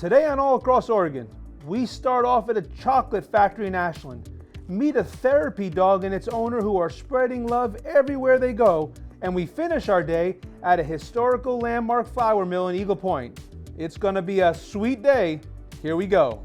Today on All Across Oregon, we start off at a chocolate factory in Ashland, meet a therapy dog and its owner who are spreading love everywhere they go, and we finish our day at a historical landmark flour mill in Eagle Point. It's gonna be a sweet day. Here we go.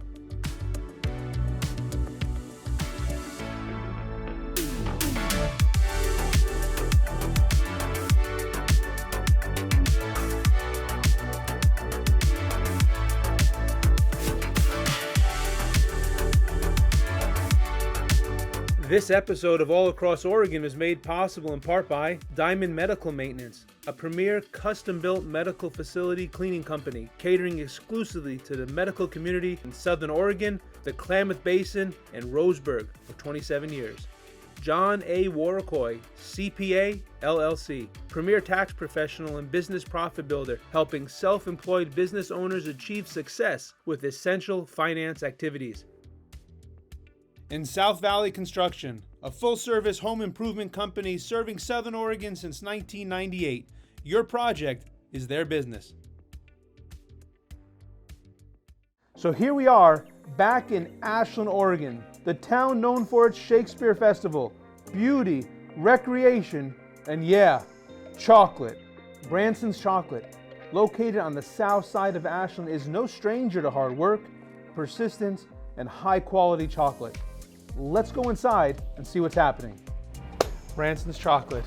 This episode of All Across Oregon is made possible in part by Diamond Medical Maintenance, a premier custom-built medical facility cleaning company catering exclusively to the medical community in Southern Oregon, the Klamath Basin, and Roseburg for 27 years. John A. Warracoy, CPA, LLC, premier tax professional and business profit builder, helping self-employed business owners achieve success with essential finance activities. In South Valley Construction, a full-service home improvement company serving Southern Oregon since 1998. Your project is their business. So here we are, back in Ashland, Oregon, the town known for its Shakespeare Festival, beauty, recreation, and yeah, chocolate. Branson's Chocolate, located on the south side of Ashland, is no stranger to hard work, persistence, and high-quality chocolate. Let's go inside and see what's happening. Branson's Chocolate.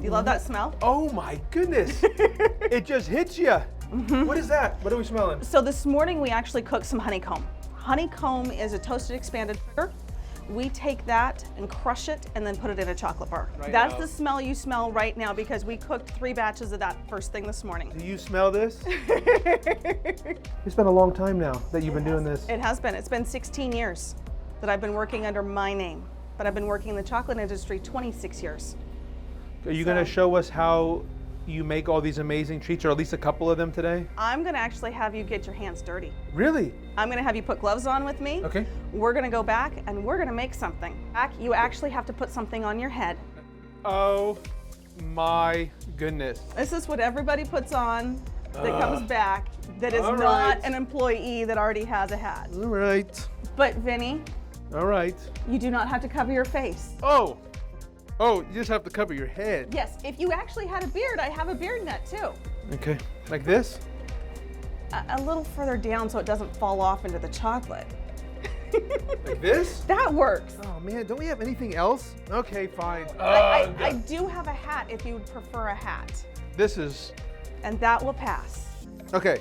You love that smell? Oh my goodness! It just hits you. Mm-hmm. What is that? What are we smelling? So this morning we actually cooked some honeycomb. Honeycomb is a toasted expanded sugar. We take that and crush it and then put it in a chocolate bar. That's the smell you smell right now because we cooked 3 batches of that first thing this morning. Do you smell this? It's been a long time now that you've been doing this. It has been. It's been 16 years that I've been working under my name, but I've been working in the chocolate industry 26 years. Are you going to show us how you make all these amazing treats, or at least a couple of them today? I'm going to actually have you get your hands dirty. Really? I'm going to have you put gloves on with me. Okay. We're going to go back and we're going to make something. You actually have to put something on your head. Oh my goodness. This is what everybody puts on that comes back that is not an employee that already has a hat. All right. But Vinny. All right. You do not have to cover your face. Oh, you just have to cover your head. Yes, if you actually had a beard, I have a beard net too. Okay, like this? A little further down so it doesn't fall off into the chocolate. Like this? That works. Oh man, don't we have anything else? Okay, fine. I do have a hat if you would prefer a hat. This is... And that will pass. Okay.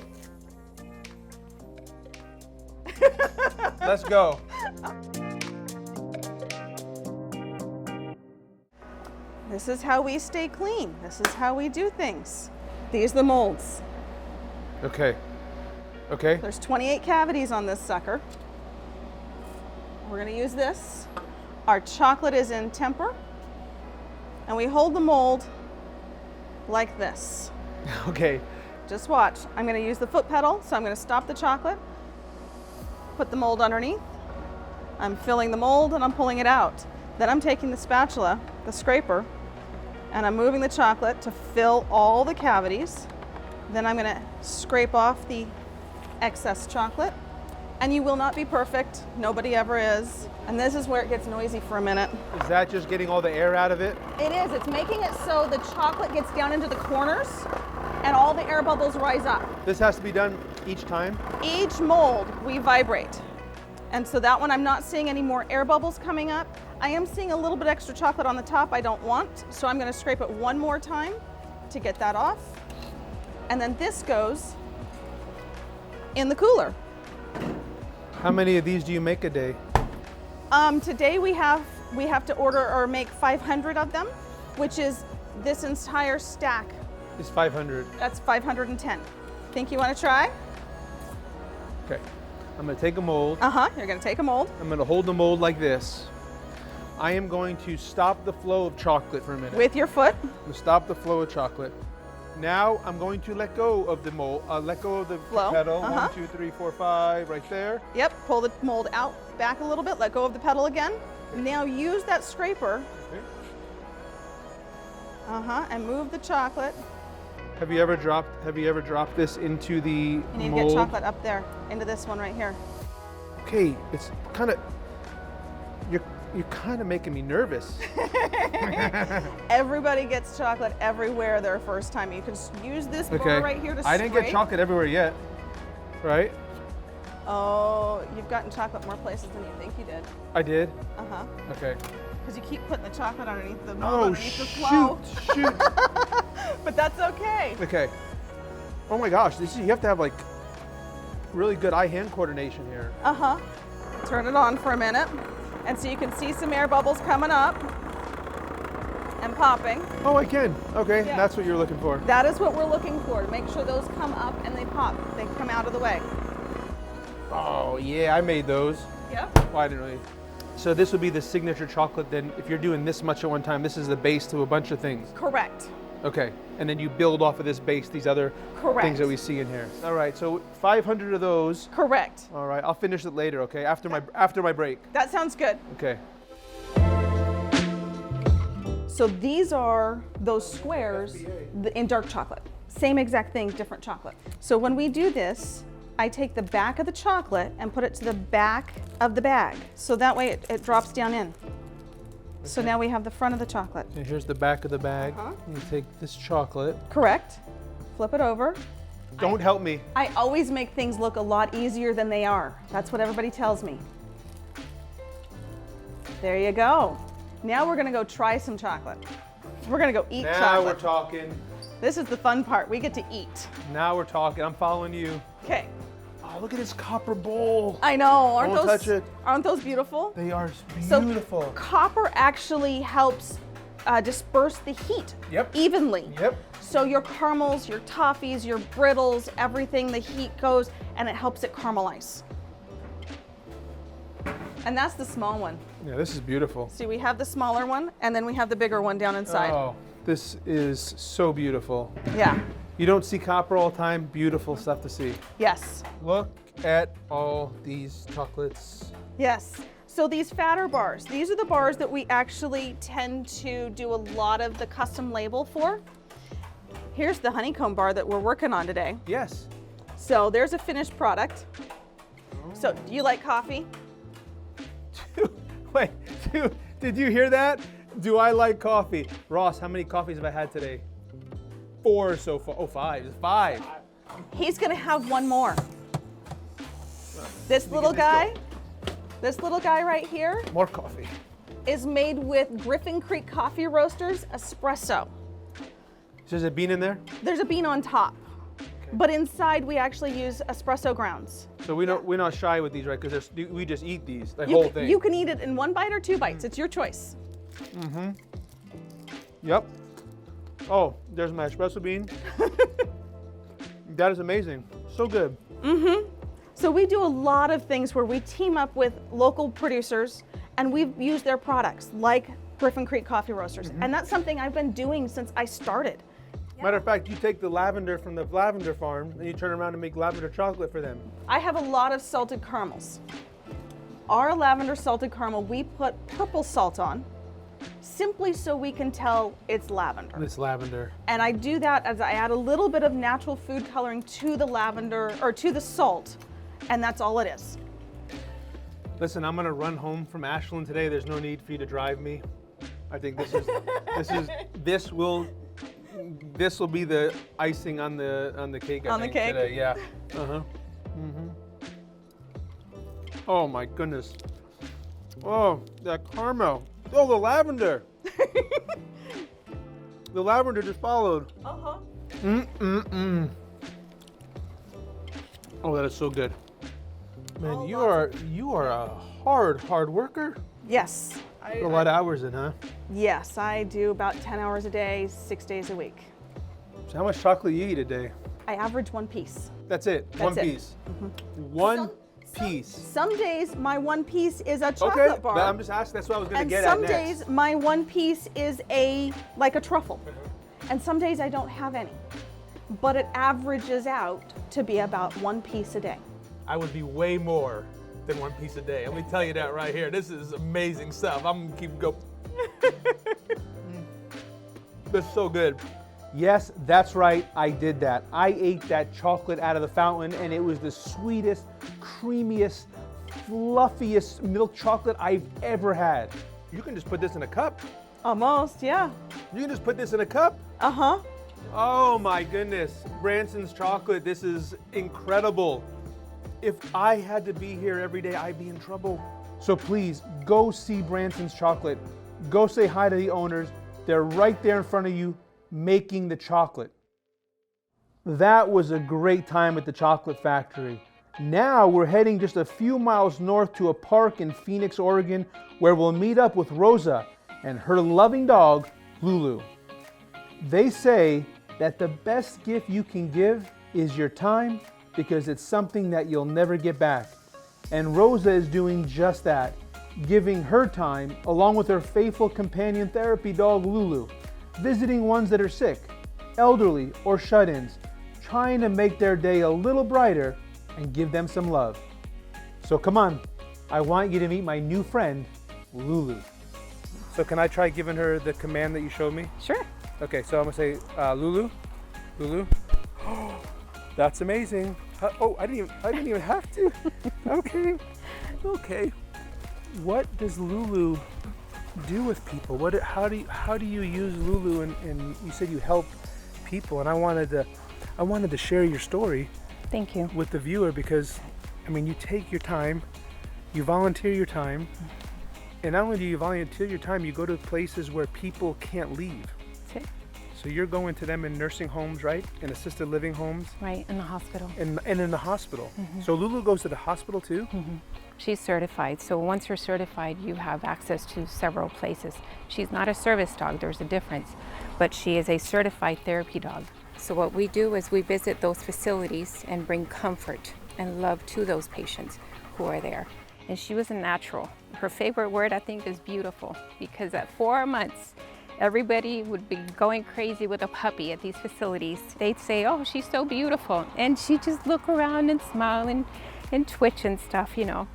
Let's go. This is how we stay clean. This is how we do things. These are the molds. Okay. Okay. There's 28 cavities on this sucker. We're gonna use this. Our chocolate is in temper. And we hold the mold like this. Okay. Just watch. I'm gonna use the foot pedal, so I'm gonna stop the chocolate, put the mold underneath. I'm filling the mold and I'm pulling it out. Then I'm taking the spatula, the scraper, and I'm moving the chocolate to fill all the cavities. Then I'm gonna scrape off the excess chocolate. And you will not be perfect, nobody ever is. And this is where it gets noisy for a minute. Is that just getting all the air out of it? It is, it's making it so the chocolate gets down into the corners and all the air bubbles rise up. This has to be done each time? Each mold we vibrate. And so that one I'm not seeing any more air bubbles coming up. I am seeing a little bit extra chocolate on the top I don't want, so I'm gonna scrape it one more time to get that off. And then this goes in the cooler. How many of these do you make a day? Today we have to order or make 500 of them, which is this entire stack. It's 500. That's 510. Think you wanna try? Okay. I'm gonna take a mold. You're gonna take a mold. I'm gonna hold the mold like this. I am going to stop the flow of chocolate for a minute. With your foot. I'm gonna stop the flow of chocolate. Now I'm going to let go of the mold, let go of the flow. pedal. 1, 2, 3, 4, 5, right there. Yep, pull the mold out, back a little bit, let go of the pedal again. Now use that scraper. Okay. And move the chocolate Have you ever dropped this into the You need mold? to get chocolate up there into this one right here. Okay, it's kind of, you're kind of making me nervous. Everybody gets chocolate everywhere their first time. You can use this bar right here to I didn't get scrape. chocolate everywhere yet, right? Oh, you've gotten chocolate more places than you think you did. I did? Uh-huh. Okay. Because you keep putting the chocolate underneath the mold, Oh, underneath the flow. shoot. But that's okay. Okay. Oh my gosh, you have to have like really good eye-hand coordination here. Uh-huh. Turn it on for a minute. And so you can see some air bubbles coming up and popping. Oh, I can. Okay, Yeah. that's what you're looking for. That is what we're looking for, to make sure those come up and they pop. They come out of the way. Oh, yeah, I made those. Yep. Well, I didn't really. So this would be the signature chocolate then. If you're doing this much at one time, this is the base to a bunch of things. Correct. Okay, and then you build off of this base these other things that we see in here. All right, so 500 of those. Correct. All right, I'll finish it later, okay? After my break. That sounds good. Okay. So these are those squares in dark chocolate. Same exact thing, different chocolate. So when we do this, I take the back of the chocolate and put it to the back of the bag. So that way it drops down in. So now we have the front of the chocolate. And here's the back of the bag. You take this chocolate. Correct. Flip it over. Don't help me. I always make things look a lot easier than they are. That's what everybody tells me. There you go. Now we're gonna go try some chocolate. We're gonna go eat Now chocolate. we're talking. This is the fun part. We get to eat. Now we're talking. I'm following you. Okay. Oh, look at this copper bowl. I know. Don't touch it. Aren't those beautiful? They are So beautiful. copper actually helps disperse the heat evenly. Yep. So your caramels, your toffees, your brittles, everything, the heat goes and it helps it caramelize. And that's the small one. Yeah, this is beautiful. See, we have the smaller one and then we have the bigger one down inside. Oh, this is so beautiful. Yeah. You don't see copper all the time. Beautiful stuff to see. Yes. Look at all these chocolates. Yes. So these fatter bars, these are the bars that we actually tend to do a lot of the custom label for. Here's the honeycomb bar that we're working on today. Yes. So there's a finished product. So do you like coffee? Wait, did you hear that? Do I like coffee? Ross, how many coffees have I had today? 4 so far. Oh, 5. It's 5. He's gonna have one more. This little guy right here More coffee. is made with Griffin Creek Coffee Roasters espresso. So there's a bean in there? There's a bean on top, but inside we actually use espresso grounds. So we're not shy with these, right? Because we just eat these, the whole thing. You can eat it in 1 bite or 2 bites. It's your choice. Yep. Oh, there's my espresso bean. That is amazing. So good. So we do a lot of things where we team up with local producers and we've used their products like Griffin Creek Coffee Roasters. And that's something I've been doing since I started. Matter of fact, you take the lavender from the lavender farm and you turn around and make lavender chocolate for them. I have a lot of salted caramels. Our lavender salted caramel, we put purple salt on simply so we can tell it's lavender. It's lavender. And I do that as I add a little bit of natural food coloring to the lavender or to the salt, and that's all it is. Listen, I'm gonna run home from Ashland today. There's no need for you to drive me. I think this will be the icing on the cake. On the cake? Today. Yeah. Oh my goodness. Oh, that caramel. Oh, the lavender. The lavender just followed. Oh, that is so good. Man, you are a hard worker. Yes. Put a lot of hours in, huh? Yes, I do about 10 hours a day, 6 days a week. So how much chocolate you eat a day? I average 1 piece. That's it. That's one it. piece. One piece. Some days my 1 piece is a chocolate Okay, bar. but I'm just asking. That's what I was going to And get at some next. days my 1 piece is like a truffle. And some days I don't have any. But it averages out to be about 1 piece a day. I would be way more than 1 piece a day. Let me tell you that right here. This is amazing stuff. I'm gonna keep going. That's so good. Yes, that's right, I did that. I ate that chocolate out of the fountain, and it was the sweetest, creamiest, fluffiest milk chocolate I've ever had. You can just put this in a cup. Almost, yeah. You can just put this in a cup? Uh-huh. Oh my goodness, Branson's chocolate, this is incredible. If I had to be here every day, I'd be in trouble. So please, go see Branson's chocolate. Go say hi to the owners. They're right there in front of you making the chocolate. That was a great time at the chocolate factory. Now we're heading just a few miles north to a park in Phoenix, Oregon, where we'll meet up with Rosa and her loving dog, Lulu. They say that the best gift you can give is your time, because it's something that you'll never get back. And Rosa is doing just that, giving her time along with her faithful companion therapy dog, Lulu, visiting ones that are sick, elderly, or shut-ins, trying to make their day a little brighter and give them some love. So come on, I want you to meet my new friend, Lulu. So can I try giving her the command that you showed me? Sure. Okay, so I'm gonna say, Lulu, Lulu. Oh, that's amazing. Oh, I didn't even have to. Okay. What does Lulu do with people? How do you use Lulu? And you said you help people, and I wanted to share your story. Thank you. With the viewer, because I mean, you take your time, you volunteer your time, and not only do you volunteer your time, you go to places where people can't leave. That's it. So you're going to them in nursing homes, right? In assisted living homes? Right, in the hospital. And in the hospital. So Lulu goes to the hospital too? She's certified, so once you're certified, you have access to several places. She's not a service dog, there's a difference, but she is a certified therapy dog. So what we do is we visit those facilities and bring comfort and love to those patients who are there. And she was a natural. Her favorite word, I think, is beautiful, because at 4 months, everybody would be going crazy with a puppy at these facilities. They'd say, oh, she's so beautiful. And she'd just look around and smile and twitch and stuff, you know.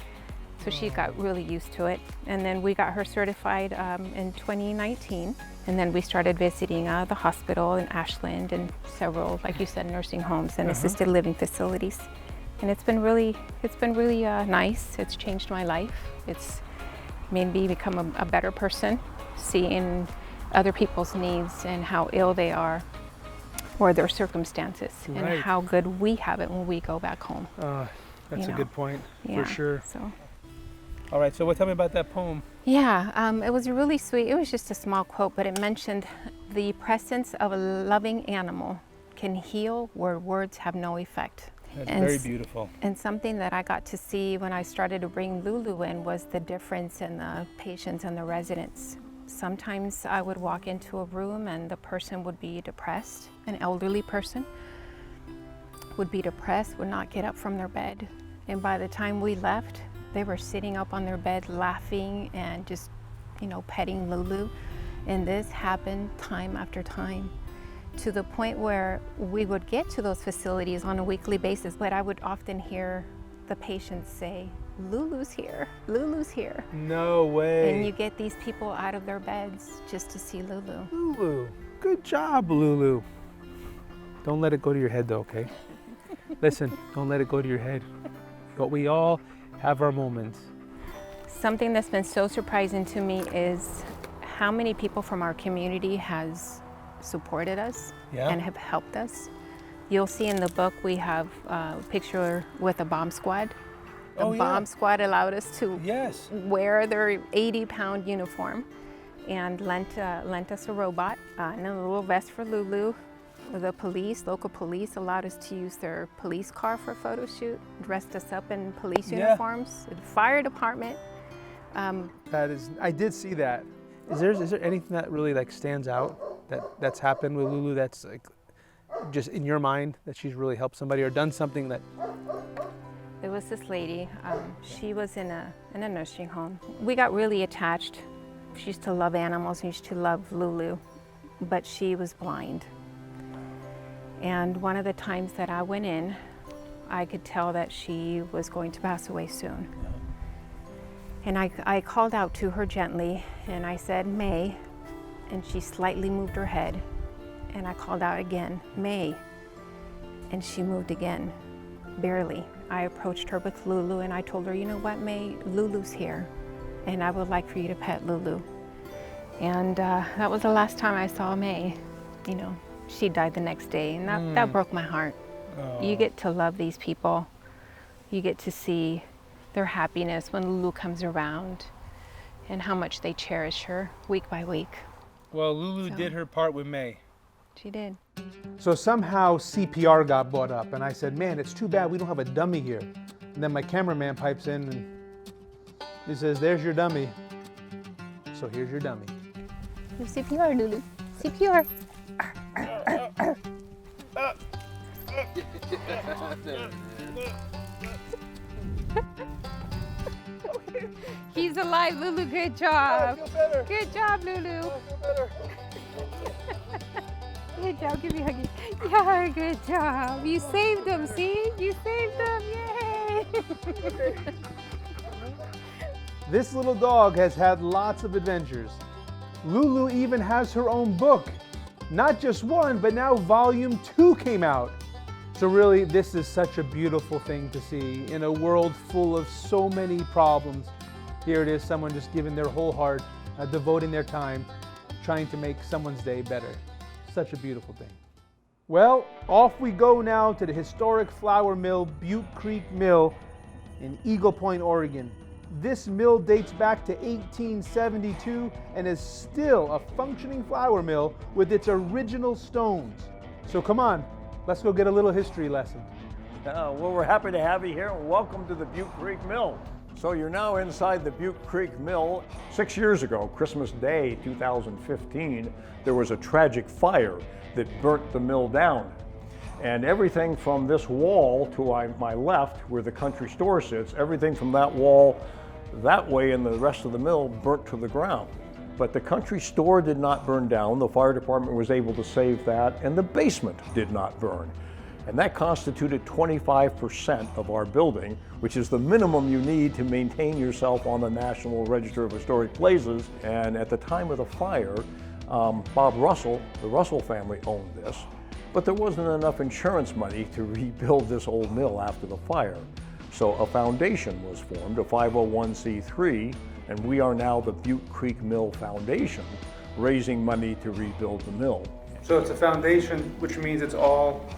So she got really used to it. And then we got her certified in 2019. And then we started visiting the hospital in Ashland and several, like you said, nursing homes and assisted living facilities. And it's been really nice. It's changed my life. It's made me become a better person, seeing other people's needs and how ill they are or their circumstances, and how good we have it when we go back home. That's a good point, yeah, for sure. So. All right, so tell me about that poem. Yeah, it was really sweet. It was just a small quote, but it mentioned the presence of a loving animal can heal where words have no effect. That's very beautiful. And something that I got to see when I started to bring Lulu in was the difference in the patients and the residents. Sometimes I would walk into a room and the person would be depressed, an elderly person would be depressed, would not get up from their bed. And by the time we left, they were sitting up on their bed laughing and just, petting Lulu. And this happened time after time, to the point where we would get to those facilities on a weekly basis, but I would often hear the patients say, Lulu's here, Lulu's here. No way. And you get these people out of their beds just to see Lulu. Lulu, good job, Lulu. Don't let it go to your head though, okay? Listen, don't let it go to your head. But we all have our moments. Something that's been so surprising to me is how many people from our community has supported us and have helped us. You'll see in the book we have a picture with a bomb squad. The bomb squad allowed us to wear their 80-pound uniform and lent us a robot and a little vest for Lulu. The police, local police, allowed us to use their police car for a photo shoot, dressed us up in police uniforms. The fire department. I did see that. Is there anything that really stands out that's happened with Lulu that's just in your mind that she's really helped somebody or done something that? There was this lady, she was in a nursing home. We got really attached. She used to love animals and used to love Lulu, but she was blind. And one of the times that I went in, I could tell that she was going to pass away soon. And I called out to her gently and I said, May, and she slightly moved her head. And I called out again, May, and she moved again, barely. I approached her with Lulu and I told her, you know what, May, Lulu's here and I would like for you to pet Lulu. And that was the last time I saw May. You know, she died the next day and that broke my heart. Oh. You get to love these people. You get to see their happiness when Lulu comes around and how much they cherish her week by week. Well, Lulu did her part with May. She did. So somehow CPR got brought up, and I said, man, it's too bad we don't have a dummy here. And then my cameraman pipes in and he says, there's your dummy. So here's your dummy. CPR, Lulu. CPR. He's alive, Lulu. Good job. I feel better. Good job, Lulu. I feel better. Good job. Give me a huggy. Yeah, good job. You saved them. See? You saved them. Yay. This little dog has had lots of adventures. Lulu even has her own book. Not just one, but now volume 2 came out. So really, this is such a beautiful thing to see in a world full of so many problems. Here it is, someone just giving their whole heart, devoting their time, trying to make someone's day better. Such a beautiful thing. Well, off we go now to the historic flour mill, Butte Creek Mill in Eagle Point, Oregon. This mill dates back to 1872 and is still a functioning flour mill with its original stones. So come on, let's go get a little history lesson. Well, we're happy to have you here and welcome to the Butte Creek Mill. So you're now inside the Butte Creek Mill. 6 years ago, Christmas Day 2015, there was a tragic fire that burnt the mill down. And everything from this wall to my left, where the country store sits, everything from that wall that way and the rest of the mill burnt to the ground. But the country store did not burn down. The fire department was able to save that, and the basement did not burn. And that constituted 25% of our building, which is the minimum you need to maintain yourself on the National Register of Historic Places. And at the time of the fire, Bob Russell, the Russell family owned this, but there wasn't enough insurance money to rebuild this old mill after the fire. So a foundation was formed, a 501c3, and we are now the Butte Creek Mill Foundation, raising money to rebuild the mill. So it's a foundation, which means it's all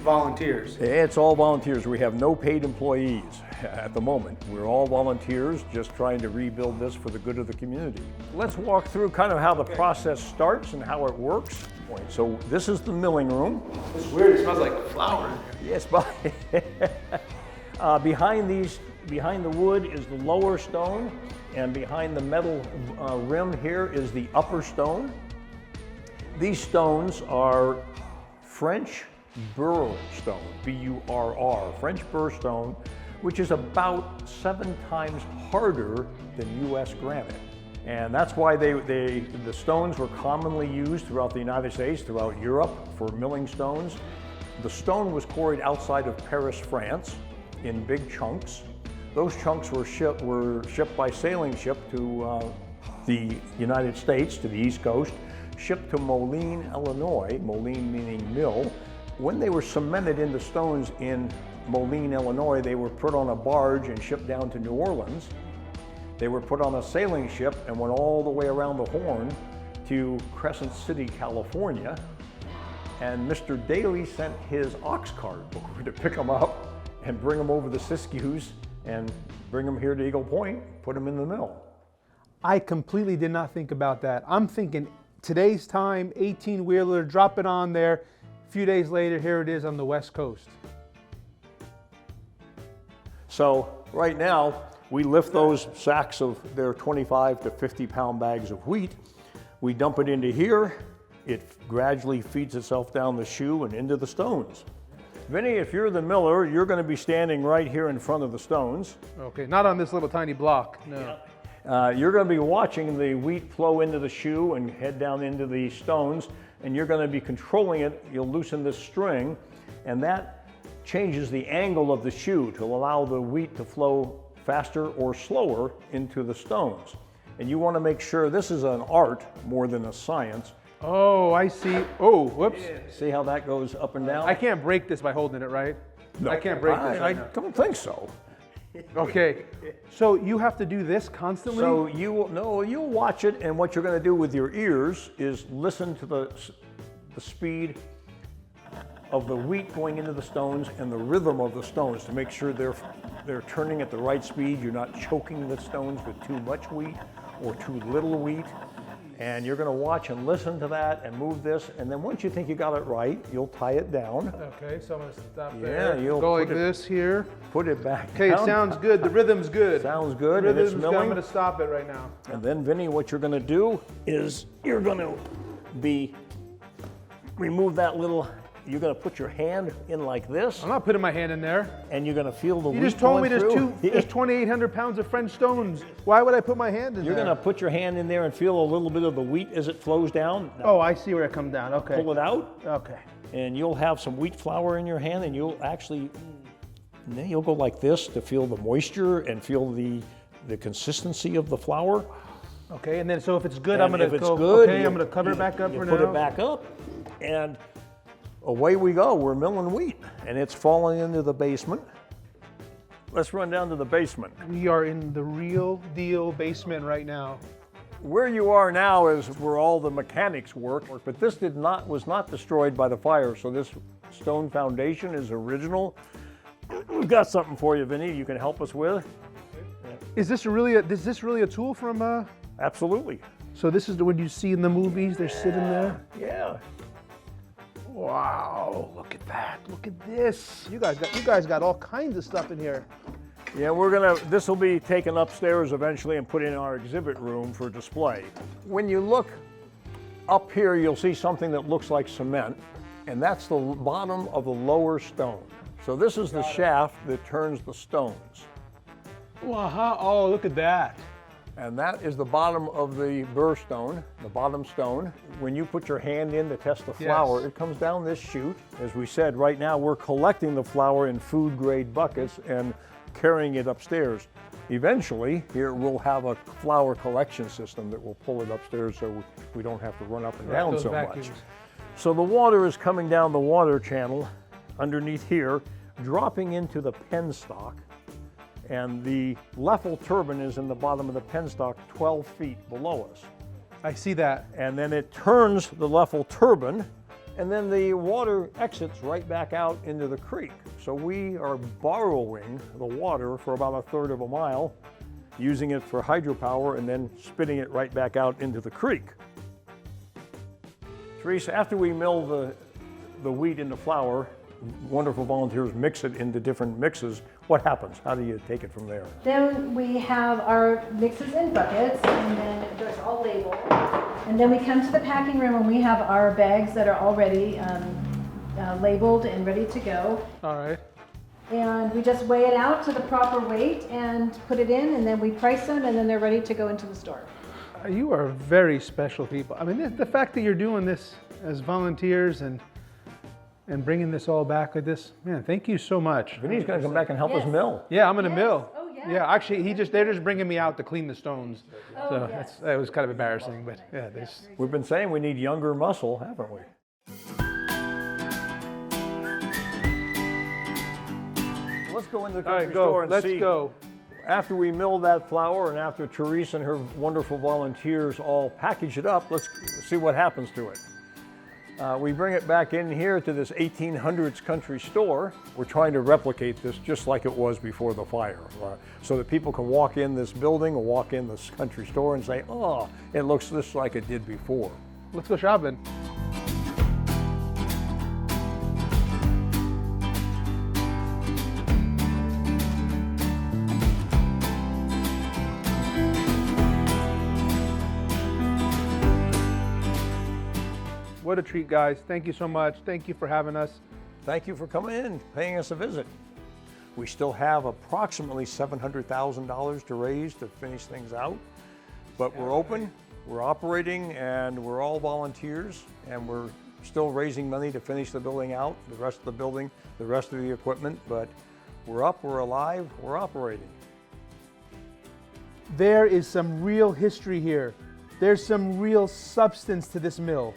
volunteers. It's all volunteers. We have no paid employees at the moment. We're all volunteers just trying to rebuild this for the good of the community. Let's walk through kind of how the process starts and how it works. So this is the milling room. It's weird, it smells like flour. Yes, but behind the wood is the lower stone, and behind the metal rim here is the upper stone. These stones are French burr stone, B-U-R-R, French burr stone, which is about 7 times harder than U.S. granite. And that's why the stones were commonly used throughout the United States, throughout Europe for milling stones. The stone was quarried outside of Paris, France, in big chunks. Those chunks were shipped by sailing ship to the United States, to the East Coast, shipped to Moline, Illinois, Moline meaning mill. When they were cemented into stones in Moline, Illinois, they were put on a barge and shipped down to New Orleans. They were put on a sailing ship and went all the way around the Horn to Crescent City, California. And Mr. Daly sent his ox cart over to pick them up and bring them over the Siskiyous and bring them here to Eagle Point, put them in the mill. I completely did not think about that. I'm thinking today's time, 18-wheeler, drop it on there. A few days later, here it is on the West Coast. So right now, we lift those sacks of their 25 to 50 pound bags of wheat. We dump it into here. It gradually feeds itself down the shoe and into the stones. Vinny, if you're the miller, you're going to be standing right here in front of the stones. Okay, not on this little tiny block, no. You're going to be watching the wheat flow into the shoe and head down into the stones, and you're going to be controlling it. You'll loosen this string, and that changes the angle of the shoe to allow the wheat to flow faster or slower into the stones. And you want to make sure, this is an art more than a science, Oh, I see. Oh, whoops. See how that goes up and down? I can't break this by holding it, right? No, I can't break this I right now. don't think so. Okay. So you have to do this constantly? So you'll watch it, and what you're going to do with your ears is listen to the speed of the wheat going into the stones and the rhythm of the stones to make sure they're turning at the right speed. You're not choking the stones with too much wheat or too little wheat. And you're going to watch and listen to that and move this. And then once you think you got it right, you'll tie it down. Okay, so I'm going to stop Yeah, there. you'll go like put it- this here. Put it back Okay, down. it sounds good. The rhythm's good. Sounds good, The and it's rhythm's good. I'm milling. going to stop it right now. And then, Vinny, what you're going to do is you're going to remove that little, you're going to put your hand in like this, I'm not putting my hand in there. and you're going to feel the You wheat just told me going there's through. 2,800 pounds of French stones. Why would I put my hand in You're there? going to put your hand in there and feel a little bit of the wheat as it flows down. Now, Oh, I see where it comes down. Okay. pull it out, Okay. and you'll have some wheat flour in your hand, and you'll go like this to feel the moisture and feel the consistency of the flour. Okay, and then so if it's good, And I'm going if to it's go, good, okay, you- I'm going to cover it back up you for put now. it back up, and away we go. We're milling wheat, and it's falling into the basement. Let's run down to the basement. We are in the real deal basement right now. Where you are now is where all the mechanics work, but this was not destroyed by the fire, so this stone foundation is original. We've got something for you, Vinny, you can help us with. Is this really a tool from Absolutely. So this is the one you see in the movies, they're sitting there? Yeah. Wow, look at that. Look at this. You guys got all kinds of stuff in here. Yeah, this will be taken upstairs eventually and put in our exhibit room for display. When you look up here, you'll see something that looks like cement, and that's the bottom of the lower stone. So this is the shaft that turns the stones. Wow, oh, look at that. And that is the bottom of the burr stone, the bottom stone. When you put your hand in to test the flour, it comes down this chute. As we said, right now we're collecting the flour in food grade buckets and carrying it upstairs. Eventually, here we'll have a flour collection system that will pull it upstairs so we don't have to run up and down those so vacuums. much. So the water is coming down the water channel underneath here, dropping into the penstock. And the Leffel turbine is in the bottom of the penstock 12 feet below us. I see that. And then it turns the Leffel turbine, and then the water exits right back out into the creek. So we are borrowing the water for about 1/3 of a mile, using it for hydropower, and then spitting it right back out into the creek. Teresa, after we mill the wheat into flour, wonderful volunteers mix it into different mixes. What happens? How do you take it from there? Then we have our mixes in buckets, and then it's all labeled. And then we come to the packing room, and we have our bags that are already labeled and ready to go. All right. And we just weigh it out to the proper weight and put it in, and then we price them, and then they're ready to go into the store. You are very special people. I mean, the fact that you're doing this as volunteers and bringing this all back like this, man, thank you so much. Vinny's going to come back and help us mill. Yeah, I'm gonna mill. Oh, yeah. Yeah, actually, they're just bringing me out to clean the stones. Oh, So yes. that was kind of embarrassing, but yeah, there's. We've been saying we need younger muscle, haven't we? Let's go into the All country right, store go. and Let's see. go. After we mill that flour and after Teresa and her wonderful volunteers all package it up, let's see what happens to it. We bring it back in here to this 1800s country store. We're trying to replicate this just like it was before the fire, so that people can walk in this building or walk in this country store and say, oh, it looks just like it did before. Let's go shopping. What a treat, guys. Thank you so much. Thank you for having us. Thank you for coming in, paying us a visit. We still have approximately $700,000 to raise to finish things out, but we're open, we're operating, and we're all volunteers, and we're still raising money to finish the building out, the rest of the building, the rest of the equipment, but we're up, we're alive, we're operating. There is some real history here. There's some real substance to this mill.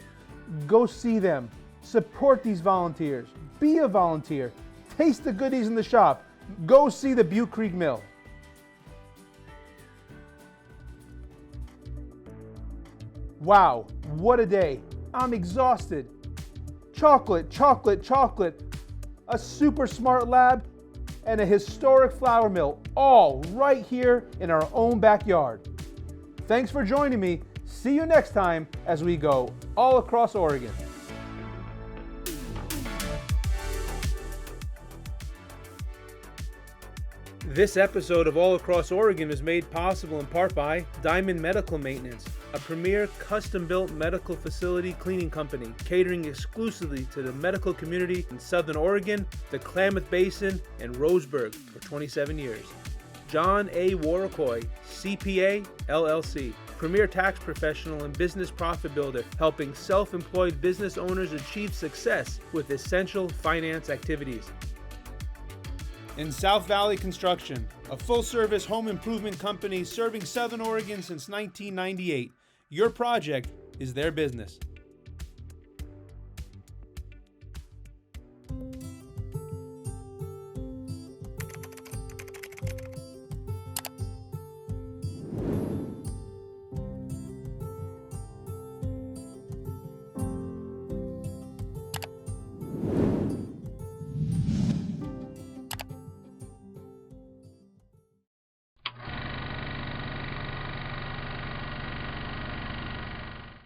Go see them. Support these volunteers. Be a volunteer. Taste the goodies in the shop. Go see the Butte Creek Mill. Wow, what a day. I'm exhausted. Chocolate, chocolate, chocolate. A super smart lab and a historic flour mill, all right here in our own backyard. Thanks for joining me. See you next time as we go all across Oregon. This episode of All Across Oregon is made possible in part by Diamond Medical Maintenance, a premier custom-built medical facility cleaning company catering exclusively to the medical community in Southern Oregon, the Klamath Basin, and Roseburg for 27 years. John A. Warakoy, CPA, LLC, premier tax professional and business profit builder, helping self-employed business owners achieve success with essential finance activities. In South Valley Construction, a full-service home improvement company serving Southern Oregon since 1998. Your project is their business.